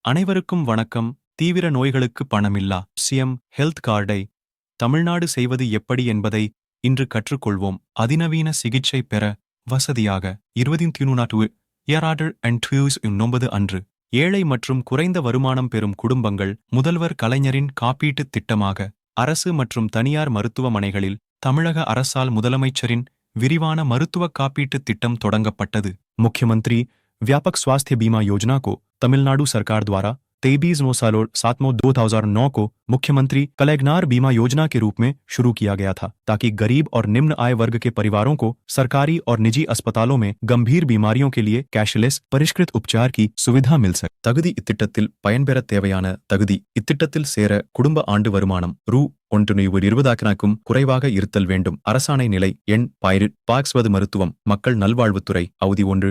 அனைவருக்கும் வணக்கம். தீவிர நோய்களுக்கு பணமில்லா சிஎம் ஹெல்த் கார்டை தமிழ்நாடு செய்வது எப்படி என்பதை இன்று கற்றுக்கொள்வோம். அதிநவீன சிகிச்சை பெற வசதியாக 2029 அன்று ஏழை மற்றும் குறைந்த வருமானம் பெறும் குடும்பங்கள் முதல்வர் கலைஞரின் காப்பீட்டுத் திட்டமாக அரசு மற்றும் தனியார் மருத்துவமனைகளில் தமிழக அரசால் முதலமைச்சரின் விரிவான மருத்துவ காப்பீட்டுத் திட்டம் தொடங்கப்பட்டது. मुख्यमंत्री व्यापक स्वास्थ्य बीमा योजना को तमिलनाडु सरकार द्वारा 23/9/7/2009 को मुख्यमंत्री कलेगनार बीमा योजना के रूप में शुरू किया गया था, ताकि गरीब और निम्न आय वर्ग के परिवारों को सरकारी और निजी अस्पतालों में गंभीर बीमारियों के लिए कैशलेस परिष्कृत उपचार की सुविधा मिल सके. தகுதி இத்திட்டத்தில் பயன்பெற தேவையான தகுதி. இத்திட்டத்தில் சேர குடும்ப ஆண்டு வருமானம் ரூ.120,000க்கும் குறைவாக இருத்தல் வேண்டும். அரசாணை நிலை எண் பாக்ஸ்வது மருத்துவம் மக்கள் நல்வாழ்வுத்துறை அவதி 1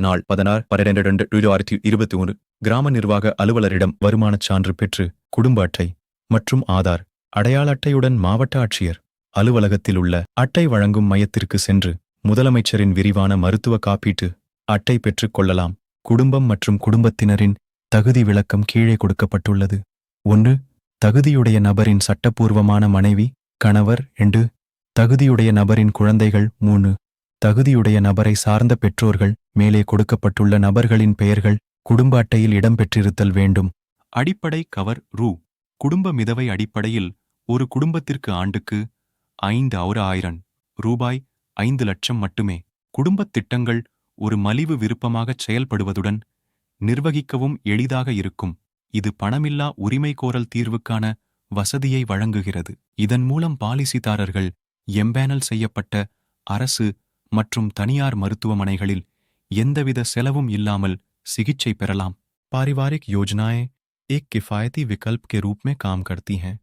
நாள் 16/12/2021 கிராம நிர்வாக அலுவலரிடம் வருமானச் சான்று பெற்று குடும்ப அட்டை மற்றும் ஆதார் அடையாள அட்டையுடன் மாவட்ட ஆட்சியர் அலுவலகத்தில் உள்ள அட்டை வழங்கும் மையத்திற்கு சென்று முதலமைச்சரின் விரிவான மருத்துவ காப்பீட்டு அட்டை பெற்றுக் கொள்ளலாம். குடும்பம் மற்றும் குடும்பத்தினரின் தகுதி விளக்கம் கீழே கொடுக்கப்பட்டுள்ளது. 1. தகுதியுடைய நபரின் சட்டப்பூர்வமான மனைவி கணவர். 2. தகுதியுடைய நபரின் குழந்தைகள். 3. தகுதியுடைய நபரை சார்ந்த பெற்றோர்கள். மேலே கொடுக்கப்பட்டுள்ள நபர்களின் பெயர்கள் குடும்ப அட்டையில் இடம்பெற்றிருத்தல் வேண்டும். அடிப்படை கவர் குடும்ப மிதவை அடிப்படையில் ஒரு குடும்பத்திற்கு ஆண்டுக்கு 5,000 ரூபாய் 5 லட்சம் மட்டுமே. குடும்பத் திட்டங்கள் ஒரு மலிவு விருப்பமாகச் செயல்படுவதுடன் நிர்வகிக்கவும் எளிதாக இருக்கும். இது பணமில்லா உரிமைகோரல் தீர்வுக்கான வசதியை வழங்குகிறது. இதன் மூலம் பாலிசிதாரர்கள் எம்பேனல் செய்யப்பட்ட அரசு மற்றும் தனியார் மருத்துவமனைகளில் எந்தவித செலவும் இல்லாமல் சிகிச்சை பெறலாம். पारिवारिक योजनाएं एक किफायती विकल्प के रूप में काम करती हैं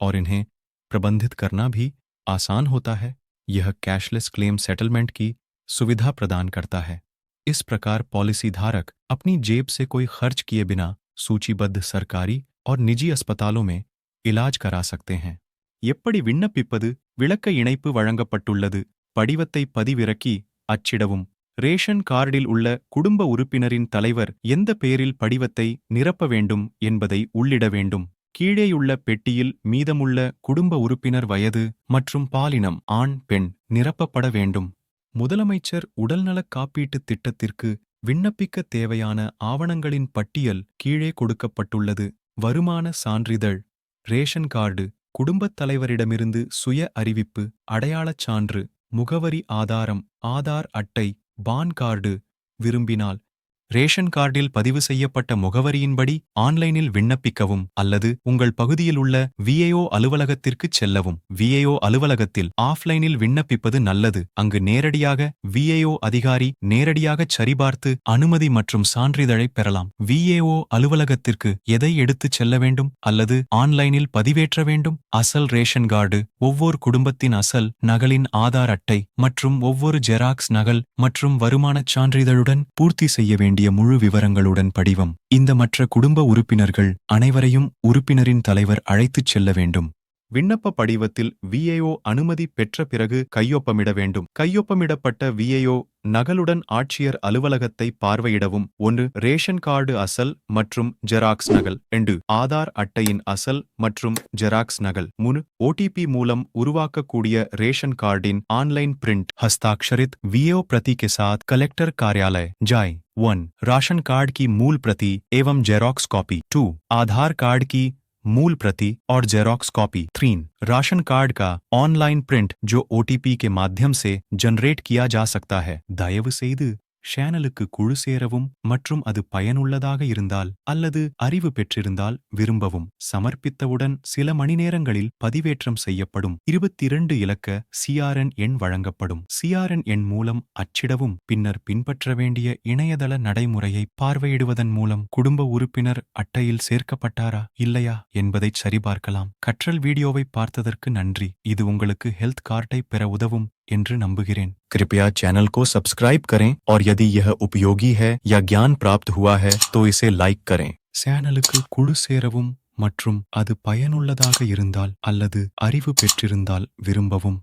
और इन्हें प्रबंधित करना भी आसान होता है. यह कैशलेस क्लेम सेटलमेंट की सुविधा प्रदान करता है. इस प्रकार पॉलिसी धारक अपनी जेब से कोई खर्च किए बिना सूचीबद्ध सरकारी और निजी अस्पतालों में इलाज करा सकते हैं. எப்படி விண்ணப்பிப்பது? விளக்க இணைப்பு வழங்கப்பட்டுள்ளது. படிவத்தை பதிவிறக்கி அச்சிடவும். ரேஷன் கார்டில் உள்ள குடும்ப உறுப்பினரின் தலைவர் எந்த பெயரில் படிவத்தை நிரப்ப வேண்டும் என்பதை உள்ளிட வேண்டும். கீழேயுள்ள பெட்டியில் மீதமுள்ள குடும்ப உறுப்பினர் வயது மற்றும் பாலினம் ஆண் பெண் நிரப்பப்பட வேண்டும். முதலமைச்சர் உடல்நலக் காப்பீட்டுத் திட்டத்திற்கு விண்ணப்பிக்க தேவையான ஆவணங்களின் பட்டியல் கீழே கொடுக்கப்பட்டுள்ளது. வருமான சான்றிதழ், ரேஷன் கார்டு, குடும்பத் தலைவரிடமிருந்து சுய அறிவிப்பு, அடையாளச் சான்று, முகவரி ஆதாரம், ஆதார் அட்டை, பான் கார்டு. விரும்பினால் ரேஷன் கார்டில் பதிவு செய்யப்பட்ட முகவரியின்படி ஆன்லைனில் விண்ணப்பிக்கவும் அல்லது உங்கள் பகுதியில் உள்ள விஏஓ அலுவலகத்திற்குச் செல்லவும். விஏஓ அலுவலகத்தில் ஆஃப்லைனில் விண்ணப்பிப்பது நல்லது. அங்கு நேரடியாக விஏஓ அதிகாரி நேரடியாகச் சரிபார்த்து அனுமதி மற்றும் சான்றிதழைப் பெறலாம். விஏஓ அலுவலகத்திற்கு எதை எடுத்துச் செல்ல வேண்டும் அல்லது ஆன்லைனில் பதிவேற்ற வேண்டும்? அசல் ரேஷன் கார்டு, ஒவ்வொரு குடும்பத்தின் அசல் நகலின் ஆதார் அட்டை மற்றும் ஒவ்வொரு ஜெராக்ஸ் நகல் மற்றும் வருமானச் சான்றிதழுடன் பூர்த்தி செய்ய வேண்டிய முழு விவரங்களுடன் படிவம். இந்த மற்ற குடும்ப உறுப்பினர்கள் அனைவரையும் உறுப்பினரின் தலைவர் அழைத்துச் செல்ல வேண்டும். விண்ணப்ப படிவத்தில் விஏஓ அனுமதி பெற்ற பிறகு கையொப்பமிட வேண்டும். கையொப்பமிடப்பட்ட விஏஓ நகலுடன் ஆட்சியர் அலுவலகத்தை பார்வையிடவும். 1. ரேஷன் கார்டு அசல் மற்றும் ஜெராக்ஸ் நகல். 2. ஆதார் அட்டையின் அசல் மற்றும் ஜெராக்ஸ் நகல். 3. ஓடிபி மூலம் உருவாக்கக்கூடிய ரேஷன் कार्डिन ऑनलाइन प्रिंट हस्ताक्षरित वीएओ प्रति के साथ कलेक्टर कार्यालय जाए. 1. राशन कार्ड की मूल प्रति एवं जेरोक्स कॉपी. 2. आधार कार्ड की मूल प्रति और जेरोक्स कॉपी. 3. राशन कार्ड का ऑनलाइन प्रिंट जो ओटीपी के माध्यम से जनरेट किया जा सकता है. தயவு செய்து சேனலுக்கு குழு சேரவும் மற்றும் அது பயனுள்ளதாக இருந்தால் அல்லது அறிவு பெற்றிருந்தால் விரும்பவும். சமர்ப்பித்தவுடன் சில மணி நேரங்களில் பதிவேற்றம் செய்யப்படும். 22 இலக்க சிஆர்என் எண் வழங்கப்படும். சிஆர்என் எண் மூலம் அச்சிடவும். பின்னர் பின்பற்ற வேண்டிய இணையதள நடைமுறையை பார்வையிடுவதன் மூலம் குடும்ப உறுப்பினர் அட்டையில் சேர்க்கப்பட்டாரா இல்லையா என்பதை சரிபார்க்கலாம். கற்றல் வீடியோவை பார்த்ததற்கு நன்றி. இது உங்களுக்கு ஹெல்த் கார்டை பெற உதவும் என்று நம்புகிறேன். कृपया चैनल को सब्सक्राइब करें और यदि यह उपयोगी है या ज्ञान प्राप्त हुआ है तो इसे लाइक करें. சேனலுக்கு குழு சேரவும் மற்றும் அது பயனுள்ளதாக இருந்தால் அல்லது அறிவு பெற்றிருந்தால் விரும்பவும்.